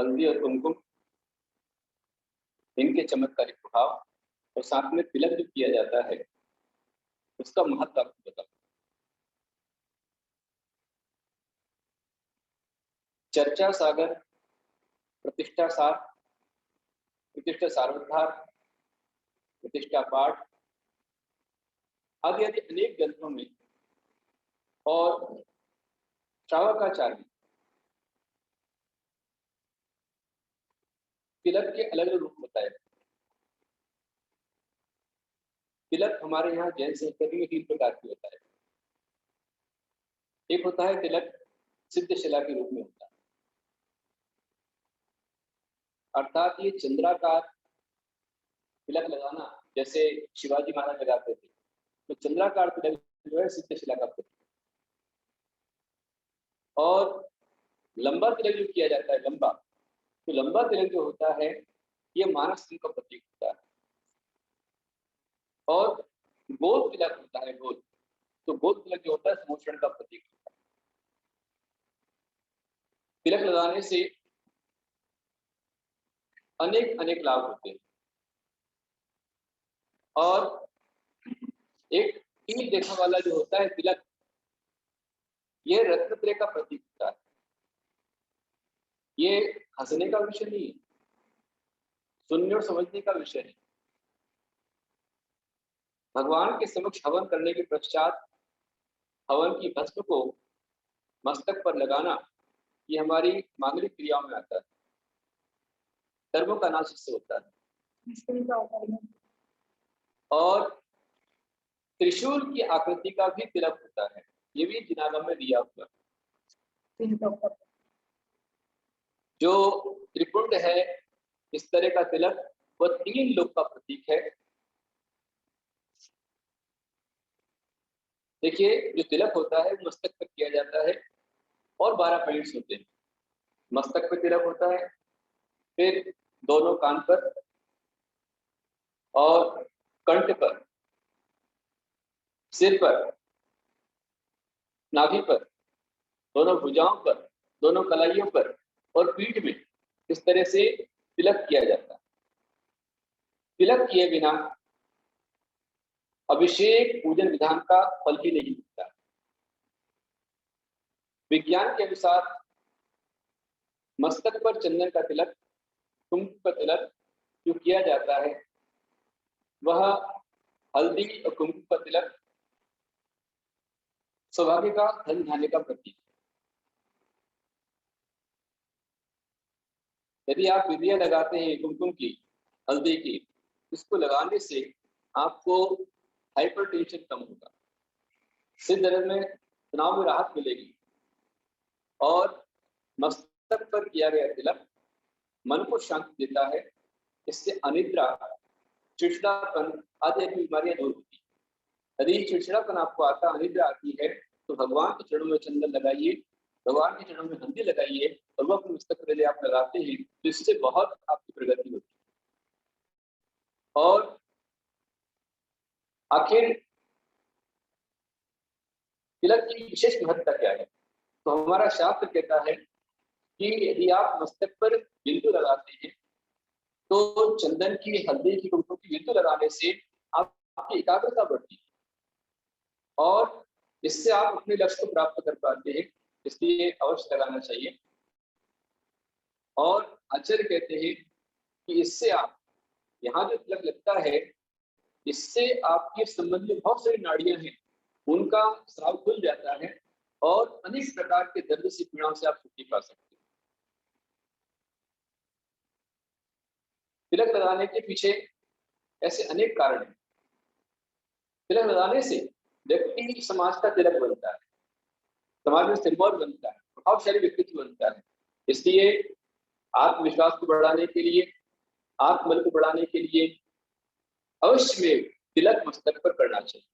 हल्दी और कुमकुम, इनके चमत्कारी प्रभाव और साथ में तिलक जो किया जाता है उसका महत्व आपको बताओ। चर्चा सागर, प्रतिष्ठा सार, प्रतिष्ठा सारोद्धार, प्रतिष्ठा पाठ आदि आदि अनेक ग्रंथों में और श्रावकाचार्य तिलक के अलग अलग रूप बताए। तिलक हमारे यहाँ जैन संस्कृति में 3 प्रकार के होता है। एक होता है तिलक सिद्ध शिला के रूप में होता है, अर्थात ये चंद्राकार तिलक लगाना, जैसे शिवाजी महाराज लगाते थे, तो चंद्राकार तिलक जो है सिद्ध शिला का प्रतीक। और लंबा तिलक जो किया जाता है, लंबा, तो लंबा तिलक जो होता है ये मानव सिंह का प्रतीक होता है। और गोल तिलक होता है, गोल, तो गोल तिलक जो होता है समोषण का प्रतीक होता है। तिलक लगाने से अनेक अनेक लाभ होते हैं। और एक तीर देखा वाला जो होता है तिलक, ये रत्नत्रय का प्रतीक होता है। ये हंसने का विषय नहीं है, सुनने और समझने का विषय है। भगवान के समक्ष हवन करने के पश्चात हवन की भस्म को मस्तक पर लगाना, ये हमारी मांगलिक क्रियाओं में आता है, कर्मों का नाश इससे होता है। और त्रिशूल की आकृति का भी तिलक होता है, ये भी जिनागम में दिया हुआ। जो त्रिपुंड है, इस तरह का तिलक, वह 3 लोक का प्रतीक है। देखिए, जो तिलक होता है मस्तक पर किया जाता है और 12 पॉइंट्स होते हैं। मस्तक पर तिलक होता है, फिर दोनों कान पर और कंठ पर, सिर पर, नाभि पर, दोनों भुजाओं पर, दोनों कलाइयों पर और पीठ में, इस तरह से तिलक किया जाता है। तिलक किए बिना अभिषेक पूजन विधान का फल ही नहीं मिलता। विज्ञान के अनुसार मस्तक पर चंदन का तिलक, कुमकुम का तिलक जो किया जाता है, वह हल्दी और कुमकुम का तिलक सौभाग्य का, धन धान्य का प्रतीक। यदि आप विधियां लगाते हैं कुमकुम की, हल्दी की, इसको लगाने से आपको हाइपरटेंशन कम होगा, सिर दर्द में, तनाव में राहत मिलेगी। और मस्तक पर किया गया तिलक मन को शांति देता है, इससे अनिद्रा, चिड़चिड़ापन आदि बीमारियां दूर होती है। यदि चिड़चिड़ापन आपको आता, अनिद्रा आती है, तो भगवान के चरणों में चंदन लगाइए, भगवान के चरणों में हल्दी लगाइए और वो अपने मस्तक पर आप लगाते हैं, तो इससे बहुत आपकी प्रगति होती है। और आखिर तिलक की विशेष महत्ता क्या है? तो हमारा शास्त्र कहता है कि यदि आप मस्तक पर बिंदु लगाते हैं, तो चंदन की, हल्दी की, कुमकुम की बिंदु लगाने से आपकी एकाग्रता बढ़ती है और इससे आप अपने लक्ष्य को प्राप्त कर पाते हैं, इसलिए अवश्य लगाना चाहिए। और आचार्य कहते हैं कि इससे आप, यहाँ जो तिलक लगता है, इससे आपके संबंध में बहुत सारी नाड़ियां हैं, उनका स्राव खुल जाता है और अनेक प्रकार के दर्द से, पीड़ाओं से आप मुक्ति पा सकते हैं। तिलक लगाने के पीछे ऐसे अनेक कारण हैं। तिलक लगाने से व्यक्ति समाज का तिलक बनता है, समाज में सिरमौर बनता है, प्रभावशाली व्यक्तित्व बनता है। इसलिए आत्मविश्वास को बढ़ाने के लिए, आत्मबल को बढ़ाने के लिए अवश्य में तिलक मस्तक पर करना चाहिए।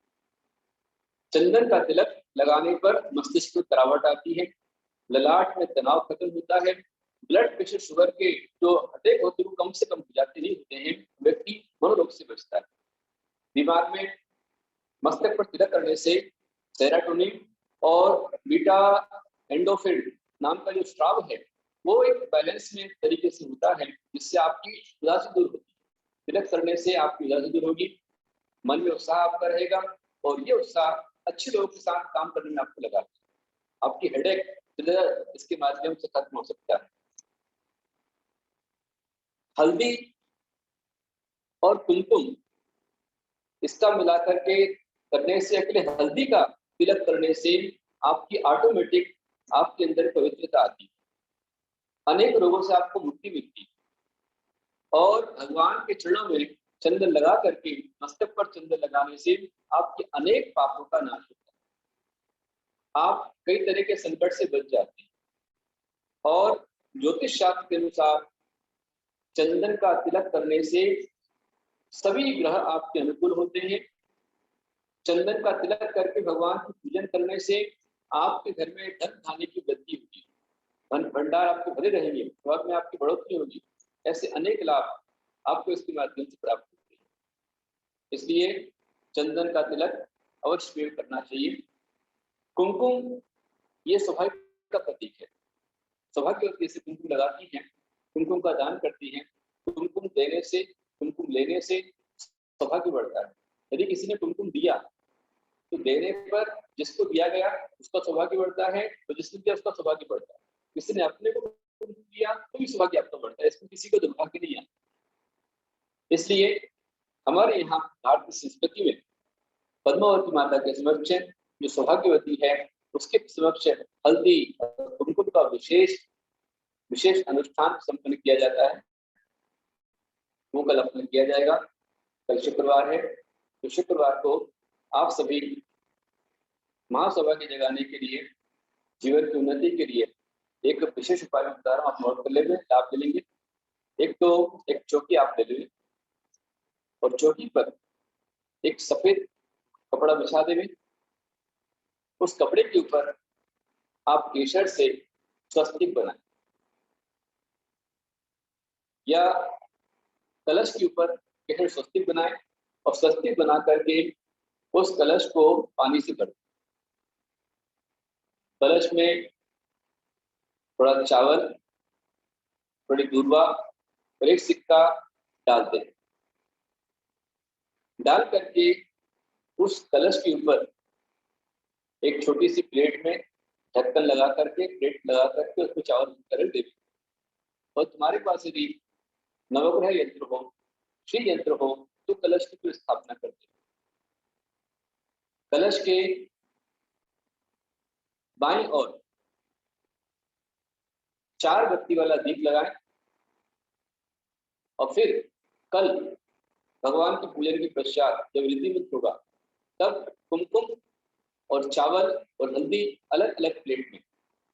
चंदन का तिलक लगाने पर मस्तिष्क में तरावट आती है, ललाट में तनाव खत्म होता है, ब्लड प्रेशर, शुगर के जो अटैक होते हैं वो कम से कम हो जाते नहीं होते हैं, व्यक्ति मनोरोग से बचता है। दिमाग में मस्तक पर तिलक करने से सेरोटोनिन और बीटा एंडोफिन नाम का जो स्राव है वो एक बैलेंस में तरीके से होता है जिससे आपकी उदासी दूर होती है। तिलक करने से आपकी उदासी दूर होगी, मन में उत्साह आपका रहेगा और ये उत्साह अच्छे लोगों के साथ काम करने में आपको लगा, आपकी हेडेक इसके माध्यम से खत्म हो सकता है। हल्दी और कुमकुम इसका मिलाकर के करने से, अकेले हल्दी का तिलक करने से आपकी ऑटोमेटिक आपके अंदर पवित्रता आती है, अनेक रोगों से आपको मुक्ति मिलती है। और भगवान के चरणों में चंदन लगा करके, मस्तक पर चंदन लगाने से आपके अनेक पापों का नाश होता है, आप कई तरह के संकट से बच जाते हैं। और ज्योतिष शास्त्र के अनुसार चंदन का तिलक करने से सभी ग्रह आपके अनुकूल होते हैं। चंदन का तिलक करके भगवान की पूजन करने से आपके घर में धन धान्य की वृद्धि होगी, धन भंडार आपके भरे रहेंगे, स्वभाव में आपकी बढ़ोतरी होगी। ऐसे अनेक लाभ आपको इसके माध्यम से प्राप्त होते हैं। इसलिए चंदन का तिलक अवश्य प्रयोग करना चाहिए। कुमकुम ये सौभाग्य का प्रतीक है, सौभाग्यवती से कुमकुम लगाती हैं, कुमकुम का दान करती हैं। कुमकुम देने से, कुमकुम लेने से सौभाग्य बढ़ता है। यदि किसी ने कुमकुम दिया तो देने पर जिसको दिया गया उसका सौभाग्य बढ़ता है, तो जिसने दिया उसका सौभाग्य बढ़ता है। किसी ने अपने को कुमकुम दिया तो भी सौभाग्य आपका बढ़ता है, इसमें किसी को दुर्भाग्य नहीं आता। इसलिए हमारे यहाँ भारतीय संस्कृति में पद्मावती माता के समक्ष जो सौभाग्यवती है उसके समक्ष हल्दी और कुमकुम का विशेष अनुष्ठान संपन्न किया जाता है। वो कल अपना किया जाएगा। कल शुक्रवार है, तो शुक्रवार को आप सभी महासौभाग्य जगाने के लिए, जीवन की उन्नति के लिए एक विशेष उपाय बता रहा हूँ, आप नोट कर लेंगे, लाभ ले लेंगे। एक तो एक चौकी आप ले लेंगे और चौकी पर एक सफेद कपड़ा बिछा देंगे। उस कपड़े के ऊपर आप केसर से स्वस्तिक बनाएं या कलश के ऊपर केसर स्वस्तिक बनाएं और स्वस्तिक बना करके उस कलश को पानी से भर दें। कलश में थोड़ा चावल, थोड़ी दूर्वा और एक सिक्का डाल दें। डाल करके उस कलश के ऊपर एक छोटी सी प्लेट में ढक्कन लगा करके, प्लेट लगा करके उसमें चावल रख दे। और तुम्हारे पास यदि नवग्रह यंत्र हो, श्री यंत्र हो, तो कलश की स्थापना कर दे। कलश के बाईं ओर 4 बत्ती वाला दीप लगाएं और फिर कल भगवान की पूजन के पश्चात जब रिद्धि मंत्र होगा तब कुमकुम और चावल और हल्दी अलग अलग प्लेट में,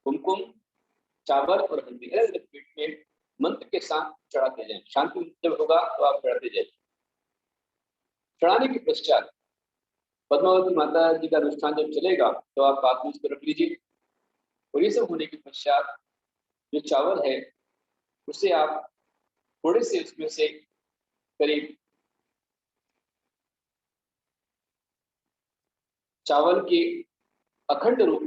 कुमकुम, चावल और हल्दी अलग अलग प्लेट में मंत्र के साथ चढ़ाते जाएं। शांति जब होगा तो आप चढ़ाते जाइए। चढ़ाने के पश्चात पद्मावती माता जी का अनुष्ठान जब चलेगा तो आप हाथ में उसको रख लीजिए। और ये सब होने के पश्चात जो चावल है उसे आप थोड़े से उसमें से करीब चावल के अखंड रूप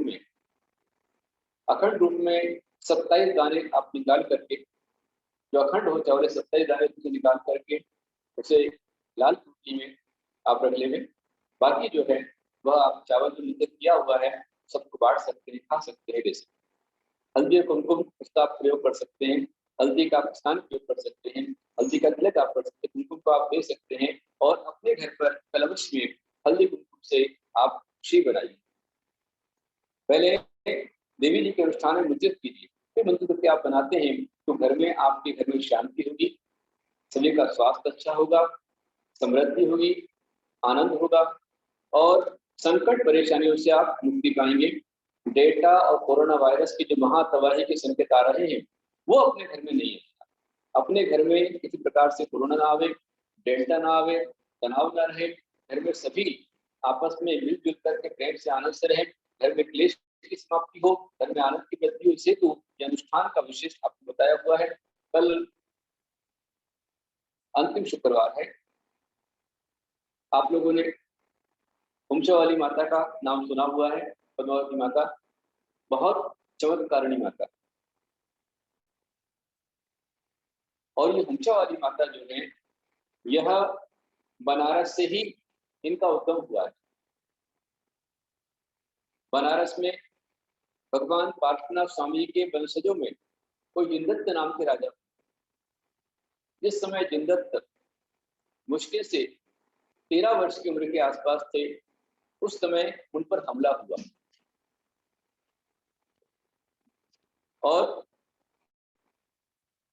में 27 दाने आप निकाल करके, जो अखंड हो चावल 27 दाने उसे निकाल करके उसे लाल टोकरी में आप रख लेंगे। बाकी जो है वह आप चावल जो निकल किया हुआ है सबको बांट सकते हैं, खा सकते हैं। जैसे हल्दी और कुमकुम उसका आप प्रयोग कर सकते हैं, हल्दी का आप स्नान प्रयोग कर सकते हैं, हल्दी का तिलक आप कर सकते हैं, कुमकुम को आप दे सकते हैं। और अपने घर पर कलश में हल्दी कुमकुम से आप श्री बनाइए। पहले देवी जी के अनुष्ठान में मंत्र कीजिए, फिर मंत्र करके आप बनाते हैं तो घर में, आपके घर में शांति होगी, सभी का स्वास्थ्य अच्छा होगा, समृद्धि होगी, आनंद होगा और संकट परेशानियों से आप मुक्ति पाएंगे। डेल्टा और कोरोना वायरस की जो महातबाही के संकेत आ रहे हैं वो अपने घर में नहीं है। अपने घर में किसी प्रकार से कोरोना ना आवे, डेल्टा ना आवे, तनाव ना रहे, घर में सभी आपस में मिलजुल करके प्रेम से आनंद से रहे, घर में क्लेश की समाप्ति हो, घर में आनंद की वृद्धि हो। इसे तो यह अनुष्ठान का विशेष आपको बताया हुआ है। कल अंतिम शुक्रवार है। आप लोगों ने उमचा वाली माता का नाम सुना हुआ है। पद्मावती माता बहुत चमत्कारिणी माता, और ये हुंचा वाली माता जो है यह बनारस से ही इनका उद्गम हुआ है। बनारस में भगवान पार्श्वनाथ स्वामी के वंशजों में कोई जिनदत्त नाम के राजा, जिस समय जिनदत्त मुश्किल से 13 वर्ष की उम्र के आसपास थे, उस समय उन पर हमला हुआ और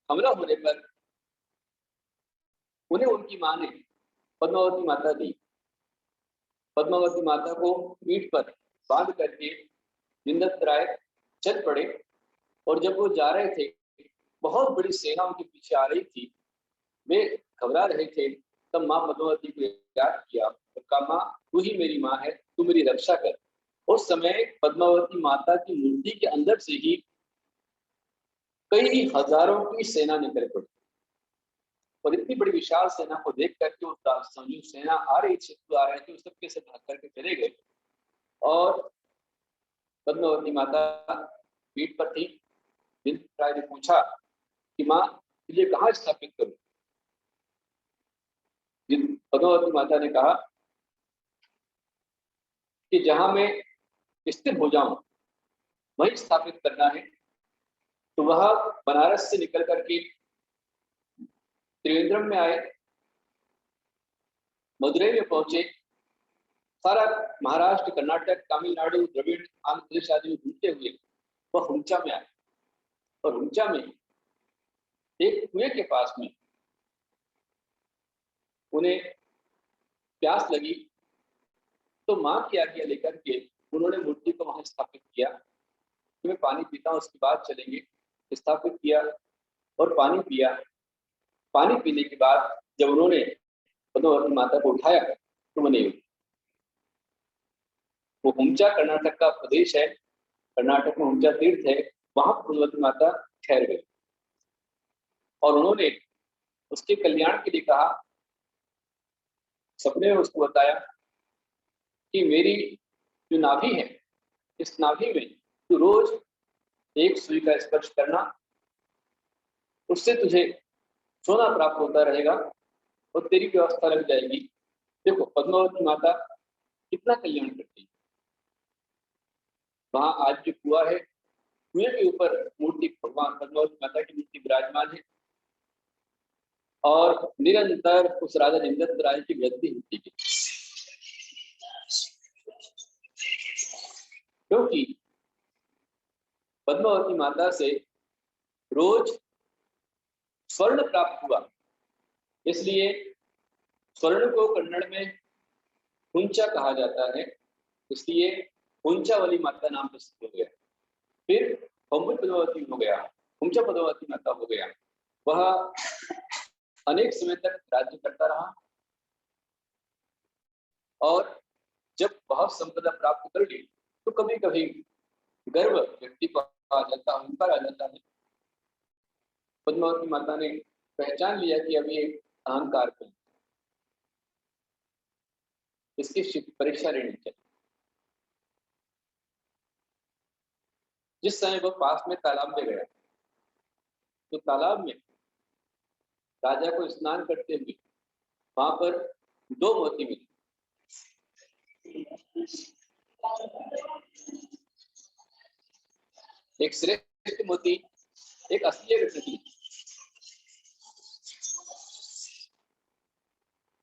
हमला होने पर उन्हें उनकी मां ने पद्मावती माता दी। पद्मावती माता को पीठ पर बांध करके जिनदत्त राय चल पड़े और जब वो जा रहे थे, बहुत बड़ी सेना उनके पीछे आ रही थी, वे घबरा रहे थे। तब माँ पद्मावती को याद किया और कहा, माँ तू ही मेरी माँ है, तू मेरी रक्षा कर। उस समय पद्मावती माता की मूर्ति के अंदर से ही कई हजारों की सेना निकल पड़ी और इतनी बड़ी विशाल सेना को देख करके उस जो सेना आ रही थी, आ रहे थे, उस सबके से भाग करके चले गए और पद्मावती माता पीठ पर थी। जिनदत्त राय ने पूछा कि माँ तुझे कहाँ स्थापित करूं? पद्मावती माता ने कहा कि जहां मैं स्थिर हो जाऊं वहीं स्थापित करना है। तो वह बनारस से निकल करके त्रिवेंद्रम में आए, मदुरई में पहुंचे, सारा महाराष्ट्र, कर्नाटक, तमिलनाडु, द्रविड़, आंध्र प्रदेश आदि में घूमते हुए वह हुंचा में आए और हुंचा में एक कुएं के पास में उन्हें प्यास लगी तो मां की आज्ञा लेकर के उन्होंने मूर्ति को वहां स्थापित किया कि मैं पानी पीता हूं, उसके बाद चलेंगे। स्थापित किया और पानी पिया। पानी पीने के बाद जब उन्होंने पद्मावती माता को उठाया तो वो नहीं उठी। वो हुंचा कर्नाटक का प्रदेश है, कर्नाटक में हुंचा तीर्थ है, वहां पद्मावती माता ठहर गई और उन्होंने उसके कल्याण के लिए कहा, सपने में उसको बताया कि मेरी जो नाभि है, इस नाभि में तू रोज एक सुई का स्पर्श करना, उससे तुझे सोना प्राप्त होता रहेगा और तेरी व्यवस्था लग जाएगी। देखो पद्मावती माता कितना कल्याण करती है। वहां आज जो कुआ है, कुएं के ऊपर मूर्ति भगवान पद्मावती माता की मूर्ति विराजमान है और निरंतर उस राजा जिनदत्त राय की वृद्धि होती है, क्योंकि पद्मावती माता से रोज स्वर्ण प्राप्त हुआ। इसलिए स्वर्ण को कन्नड़ में हुंचा कहा जाता है, इसलिए हुंचा वाली माता नाम प्रसिद्ध हो गया। फिर हुंचा पद्मावती हो गया, हुंचा पद्मावती माता हो गया। वह अनेक समय तक राज्य करता रहा और जब बहुत संपदा प्राप्त कर ली तो कभी कभी गर्व व्यक्ति को आ जाता, अहंकार आ जाता है। पद्मावती माता ने पहचान लिया कि अभी एक अहंकार है, इसकी परीक्षा लेनी चाहिए। जिस समय वह पास में तालाब में गया तो तालाब में राजा को स्नान करते हुए वहां पर 2 मोती मिले। एक श्रेष्ठ मोती, एक असली प्रकृति।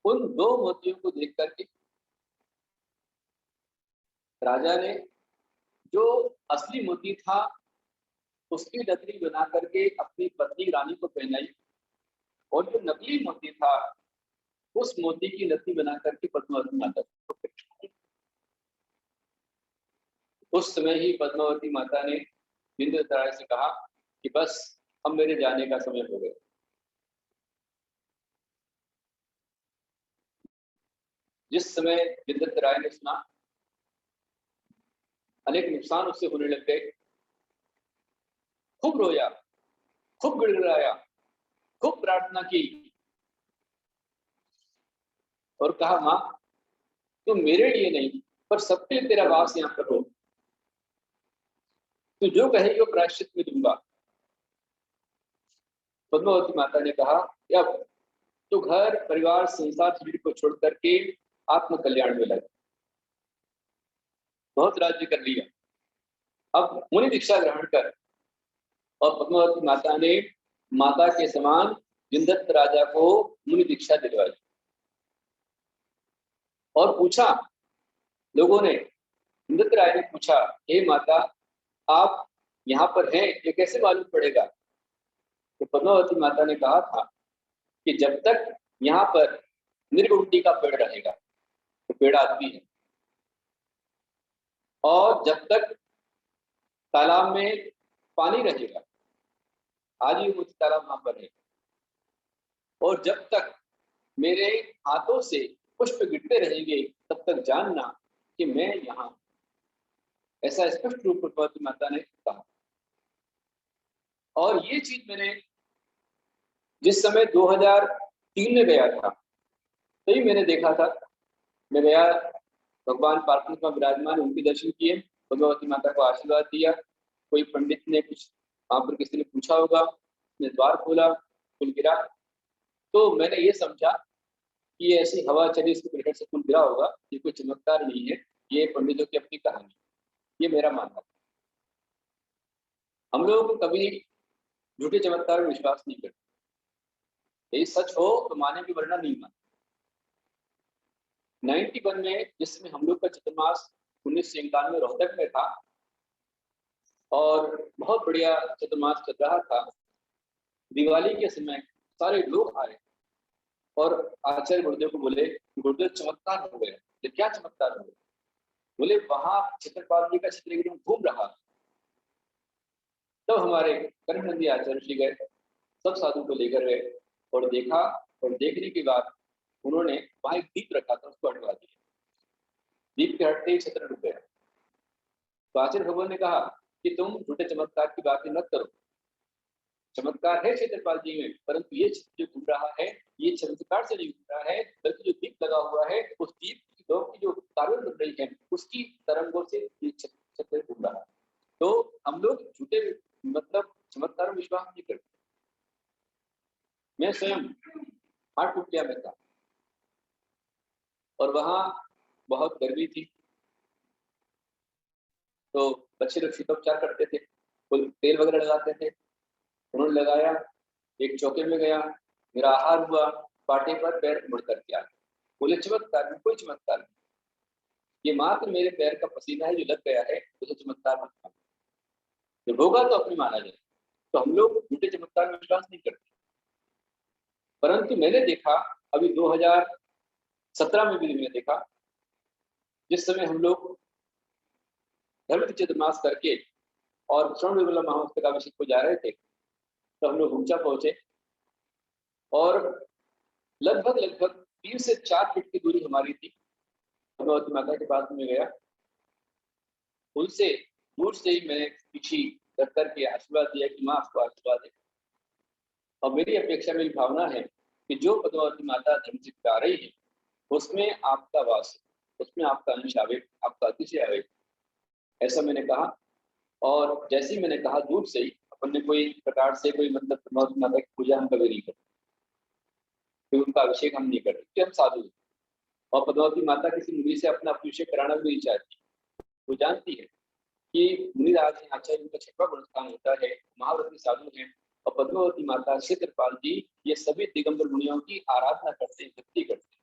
उन 2 मोतियों को देख करके राजा ने जो असली मोती था उसकी नकली बना करके अपनी पत्नी रानी को पहनाई और जो नकली मोती था उस मोती की नकली बना करके पद्मावती माता को पहनाई। उस समय ही पद्मावती माता ने जिनदत्त राय से कहा कि बस अब मेरे जाने का समय हो गया। जिस समय जिनदत्त राय ने सुना, अनेक नुकसान उससे होने लग गए। खूब रोया, खूब गिड़गिड़ाया, खूब प्रार्थना की और कहा, मां तू मेरे लिए नहीं पर सबके लिए तेरा वास यहाँ पर हो, तू जो कहेगी वो प्रायश्चित में दूंगा। पद्मावती माता ने कहा कि अब तो घर परिवार संसार शरीर को छोड़ करके आत्म कल्याण में लगे, बहुत राज्य कर लिया, अब मुनि दीक्षा ग्रहण कर। और पद्मावती माता ने माता के समान जिनदत्त राजा को मुनि दीक्षा दिलवाई और पूछा, लोगों ने, जिनदत्त राय ने पूछा, हे माता आप यहाँ पर हैं, ये कैसे मालूम पड़ेगा? तो पद्मावती माता ने कहा था कि जब तक यहाँ पर निर्गुंडी का पेड़ रहेगा, तो पेड़ आदमी है, और जब तक तालाब में पानी रहेगा, आज भी मुझे तालाब वहां पर है, और जब तक मेरे हाथों से पुष्प गिरते रहेंगे तब तक जानना कि मैं यहाँ, ऐसा स्पष्ट रूप पद्मावती माता ने कहा। और ये चीज मैंने जिस समय 2003 में गया था तभी मैंने देखा था। मैं गया, भगवान पार्थिव में विराजमान, उनके दर्शन किए, पद्मावती माता को आशीर्वाद दिया। कोई पंडित ने कुछ वहां पर किसी ने पूछा होगा, उसने द्वार खोला, फूल गिरा, तो मैंने ये समझा कि ये ऐसी हवा चली, इसके पलट से फूल गिरा होगा, ये कोई चमत्कार नहीं है, ये पंडितों की अपनी कहानी, ये मेरा मानना। हम लोगों को कभी झूठे चमत्कार में विश्वास नहीं करते, यही सच हो तो माने की, वरना नहीं माने। 91 में जिसमें हम लोग का चतुर्मास 1991 रोहतक में था और बहुत बढ़िया चतुर्मास चल रहा था, दिवाली के समय सारे लोग आए और आचार्य गुरुदेव को बोले, गुरुदेव चमत्कार हो गया। तो क्या चमत्कार हो गया? बोले वहां छत्रपाल जी का चित्र एकदम घूम रहा। तब हमारे करणनंदी आचार्य जी गए, सब साधु को लेकर गए और देखा, और देखने के बाद उन्होंने वहां एक दीप रखा था, उसको हटवा दिया। दीप के हटते ही छत्र रुक गया। तो आचार्य भगवान ने कहा कि तुम झूठे चमत्कार की बातें मत करो, चमत्कार है क्षेत्रपाल जी में, परंतु ये चित्र जो घूम रहा है ये चमत्कार से नहीं घूम रहा है, बल्कि जो दीप लगा हुआ है उस दीप की जो कार्बन बन रही है उसकी तरंगों से ये चित्र घूम रहा है। तो हम लोग झूठे मतलब चमत्कार में विश्वास नहीं करते। मैं स्वयं हार्ट टूटिया में था और वहां बहुत गर्मी थी, तो बच्चे लोग शीतोपचार करते थे, तेल वगैरह लगाते थे, उन्होंने लगाया, एक चौके में गया, मेरा आहार हुआ, पाटे पर पैर मुड़ करके आ, बोले चमत्कार में, कोई चमत्कार नहीं, ये मात्र मेरे पैर का पसीना है जो लग गया है, उसे चमत्कार मत मानो, जब होगा तो अपनी माना जाए। तो हम लोग झूठे चमत्कार में विश्वास नहीं करते। परंतु मैंने देखा अभी 2017 में भी मैंने देखा, जिस समय हम लोग धर्म चतुर्मास करके और श्रवण विमला महोत्सव का अभिषेक को जा रहे थे, तो हम लोग ऊंचा पहुंचे और लगभग 3 से 4 फीट की दूरी हमारी थी। भगवती माता के पास में गया, उनसे दूर से ही मैंने पीछे कर करके आशीर्वाद दिया कि माँ आपको आशीर्वाद है। और मेरी अपेक्षा, मेरी भावना है कि जो पद्मावती माता धर्म सिखा रही है उसमें आपका वास, उसमें आपका अंश आवे, आपका अतिशय आवे, ऐसा मैंने कहा। और जैसे ही मैंने कहा, दूर से ही, अपन ने कोई प्रकार से कोई मतलब पद्मावती माता की पूजा हम कभी नहीं करते, फिर उनका अभिषेक हम नहीं करते क्योंकि हम साधु हैं। और पद्मावती माता किसी मुनि से अपना अभिषेक कराना भी नहीं चाहती, वो जानती है कि मुनिराज आचार्य उनका छठवां गुणस्थान होता है, महाव्रती साधु हैं, और पद्मावती माता क्षेत्रपाल जी ये सभी दिगंबर मुनियों की आराधना करते हैं, भक्ति करते हैं।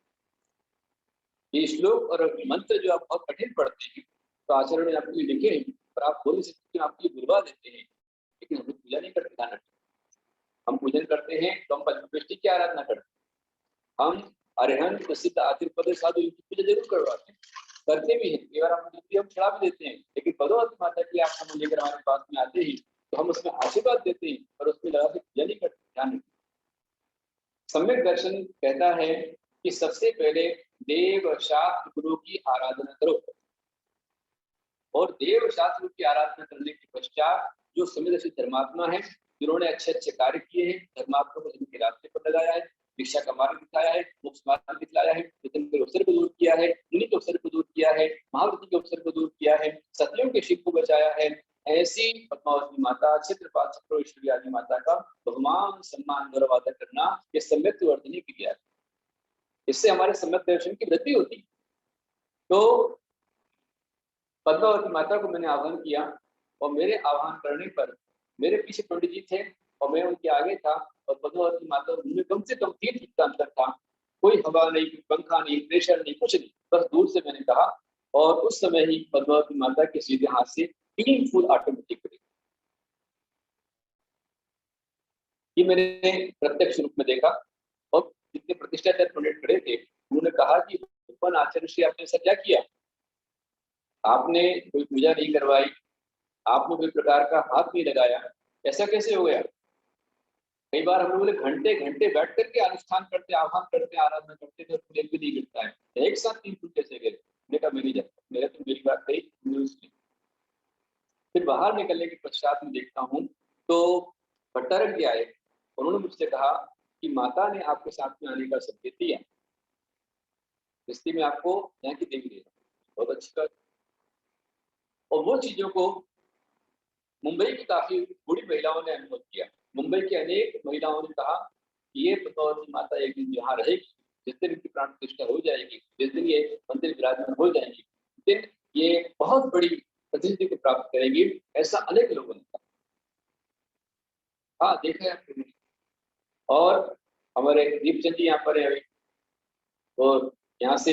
ये श्लोक और मंत्र जो आप बहुत कठिन पढ़ते हैं, तो आचार्य ने आपके लिए लिखे हैं, पर आप बोल नहीं सकते, आपके लिए बुलवा देते हैं, लेकिन हम पूजा नहीं करते, ध्यान रखते। हम पूजन करते हैं तो हम पंचकृष्टि की आराधना करते हैं, हम अरिहंत प्रसिद्ध आतिर्पद साधु की पूजा जरूर करवाते हैं, करते भी हैं, कई बार हम चढ़ा भी देते हैं, लेकिन पद्मावती माता की आप हम लेकर हमारे पास में आते हैं तो हम उसमें आशीर्वाद देते हैं, और उसमें लगा के पूजा नहीं करते, ध्यान रखते। सम्यक दर्शन कहता है कि सबसे पहले देव शास्त्र गुरु की आराधना करो, और देव शास्त्र की आराधना करने के पश्चात जो समृद्ध धर्मात्मा है, जिन्होंने अच्छे अच्छे कार्य किए हैं, धर्मात्मा को इनके रास्ते पर लगाया है, शिक्षा का मार्ग दिखाया है, मोक्ष मार्ग दिखलाया है, वितन के अवसर को दूर किया है, मुनि के अवसर को दूर किया है, महाव्रती के अवसर को दूर किया है, सतियों के शिव को बचाया है, ऐसी पद्मावती माता, चित्रपाल चक्रेश्वरी आदि माता का बहुमान सम्मान गौरव आदर करना, ये सम्यक वर्धनी क्रिया है। इससे हमारे सम्यक दर्शन की वृद्धि होती है। तो पद्मावती माता को मैंने आह्वान किया और मेरे आह्वान करने पर मेरे पीछे पंडित जी थे और मैं उनके आगे था और पद्मावती माता उनमें कम से कम 3 फीट का अंतर था। कोई हवा नहीं, पंखा नहीं, प्रेशर नहीं, कुछ नहीं, बस दूर से मैंने कहा और उस समय ही पद्मावती माता के सीधे हाथ से 3 फूल ऑटोमेटिक हुए। ये मैंने प्रत्यक्ष रूप में देखा और जितने प्रतिष्ठाचार्य पंडित खड़े थे उन्होंने कहा कि उपवन आचार्य श्री आपने ऐसा क्या किया, आपने कोई पूजा नहीं करवाई, आपने कोई प्रकार का हाथ नहीं लगाया, ऐसा कैसे हो गया। कई बार हम लोग घंटे घंटे बैठ करके अनुष्ठान करते, आह्वान करते, आराधना करते थे, फूल भी नहीं गिरता है, एक साथ 3 फूल कैसे गिरे। मेरे तो मेरी बात कही न्यूज की। फिर बाहर निकलने के पश्चात में देखता हूँ तो भट्टारक जी आए, उन्होंने मुझसे कहा कि माता ने आपके साथ में आने का संकेत दिया, इसलिए मैं आपको यहाँ की देवी दे रहा हूँ। बहुत अच्छी बात। और वो चीजों को मुंबई की काफी बूढ़ी महिलाओं ने अनुभव किया। मुंबई की अनेक महिलाओं ने कहा कि ये पद्मावती माता एक दिन यहाँ रहेगी, जिस दिन इनकी प्राण प्रतिष्ठा हो जाएगी, जिस दिन ये मंदिर विराजमान हो जाएंगी, उस दिन ये बहुत बड़ी प्रसिद्धि को प्राप्त करेंगी। ऐसा अनेक लोगों ने कहा। हाँ, देखा है आपने। और हमारे दीपचंद जी यहाँ पर है अभी, तो यहाँ से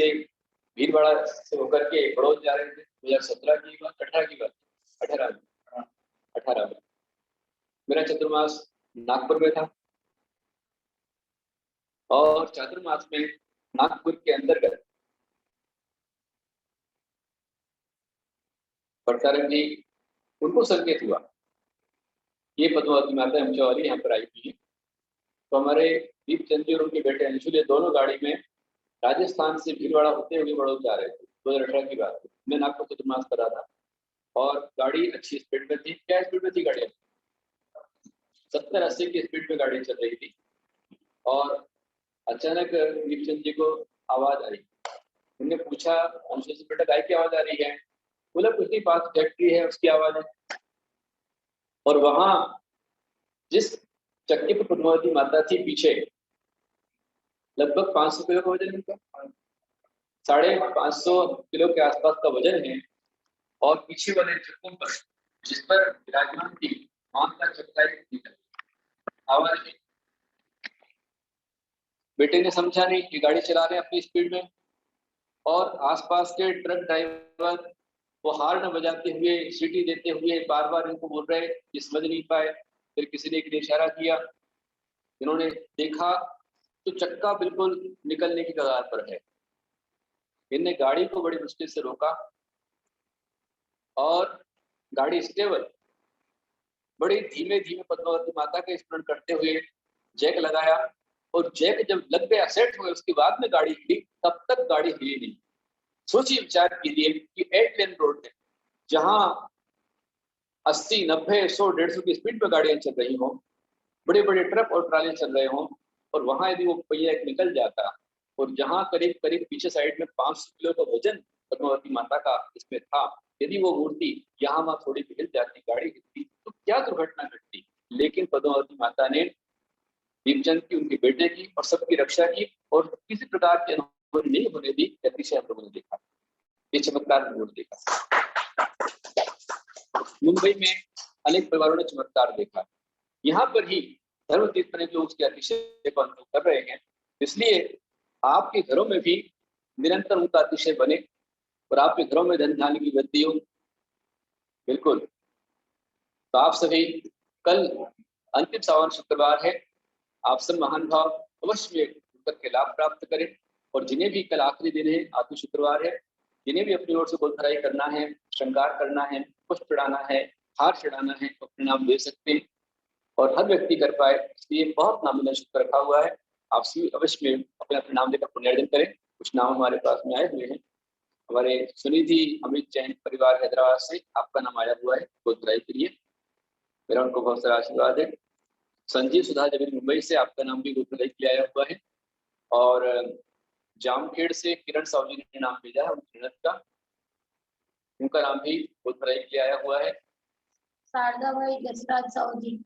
भीलवाड़ा से होकर के बड़ौद जा रहे थे। 2017 की बात, 18 की बात, 18 में मेरा चतुर्मास नागपुर में था और चातुर्मास में नागपुर के अंतर्गत भट्टारक जी, उनको संकेत हुआ ये पद्मावती माता हमचौरी यहाँ पर आई हुई है। तो हमारे दीपचंद जी और उनके बेटे अंशुल दोनों गाड़ी में राजस्थान से भीलवाड़ा होते हुए बड़ौद जा रहे थे। 2018 की बात है, मैं नागपुर चतुर्मास करा था और गाड़ी अच्छी स्पीड में थी। क्या स्पीड में थी गाड़ी? 70-80 की स्पीड में गाड़ी चल रही थी और अचानक दीपचंद जी को आवाज आई। उन्होंने पूछा अंशुल से, बेटा गाय की आवाज आ रही है? बोला कुछ नहीं, पास फैक्ट्री है उसकी आवाज है। और वहां जिस चक्की पर पद्मावती माता थी पीछे, लगभग 500 किलो का वजन उनका, 550 किलो के आसपास का वजन है। और पीछे वाले चक्कों पर जिस पर विराजमान थी मां का चक्का एक आवाज नहीं। बेटे ने समझा नहीं कि गाड़ी चला रहे हैं अपनी स्पीड में और आसपास के ट्रक ड्राइवर वो हार्न बजाते हुए, सीटी देते हुए बार बार इनको बोल रहे, ये समझ नहीं पाए। फिर किसी ने एक इशारा किया, इन्होंने देखा तो चक्का बिल्कुल निकलने की कगार पर है। इनने गाड़ी को बड़ी मुश्किल से रोका और गाड़ी स्टेबल, बड़ी धीमे धीमे पद्मावती माता का स्मरण करते हुए जैक लगाया और जैक जब लग गया, सेट हुए, उसके बाद में गाड़ी हिली, तब तक गाड़ी हिली नहीं। सोचिए, विचार कीजिए कि 8 लेन रोड है जहां 80, 90, 100, 150 की स्पीड पर गाड़ियां चल रही हों, बड़े बड़े ट्रक और ट्राले चल रहे हों, और वहां यदि वो पहिया एक निकल जाता और जहां करीब करीब पीछे साइड में 500 किलो का वजन पद्मावती माता का इसमें था, यदि वो मूर्ति यहाँ वहां थोड़ी हिल जाती, गाड़ी हिलती, तो क्या दुर्घटना घटती। लेकिन पद्मावती माता ने दीपचंद की, उनके बेटे की और सबकी रक्षा की और किसी प्रकार की अनुभूति नहीं होने दी। अतिशय हम लोगों ने देखा, ये चमत्कार हम लोगों ने देखा। मुंबई में अनेक परिवारों ने चमत्कार देखा, यहाँ पर ही धर्म तीर्थ ने जो उसके अतिशय को अनुभव कर रहे हैं। इसलिए आपके घरों में भी निरंतर उनका अतिशय बने और आपके घरों में धन धान्य की वृद्धि हो। बिल्कुल। तो आप सभी कल अंतिम सावन शुक्रवार है, आप सब महान भाव अवश्य के लाभ प्राप्त करें। और जिन्हें भी कल आखिरी दिन है, आखिरी शुक्रवार है, जिन्हें भी अपनी ओर से गोलखराई करना है, श्रृंगार करना है, पुष्प चढ़ाना है, हार चढ़ाना है, तो अपने नाम दे सकते हैं और हर व्यक्ति कर पाए, इसलिए बहुत नाम शुक्र रखा हुआ है। आप सभी अवश्य में अपने अपने नाम लेकर पुण्यार्जन करें। कुछ नाम हमारे पास में आए हुए हैं। हमारे सुनिधि अमित जैन परिवार हैदराबाद से आपका नाम आया हुआ है गोलखराई के लिए, मेरा उनको बहुत सारा आशीर्वाद है। संजीव सुधा जबीर मुंबई से आपका नाम भी गोलखराई के लिए आया हुआ है। और जामखेड़ से किरण साहू जी ने नाम भेजा है, का उनका नाम भी गोलखराई के लिए आया हुआ है। शारदाबाई जसराज साहू जी।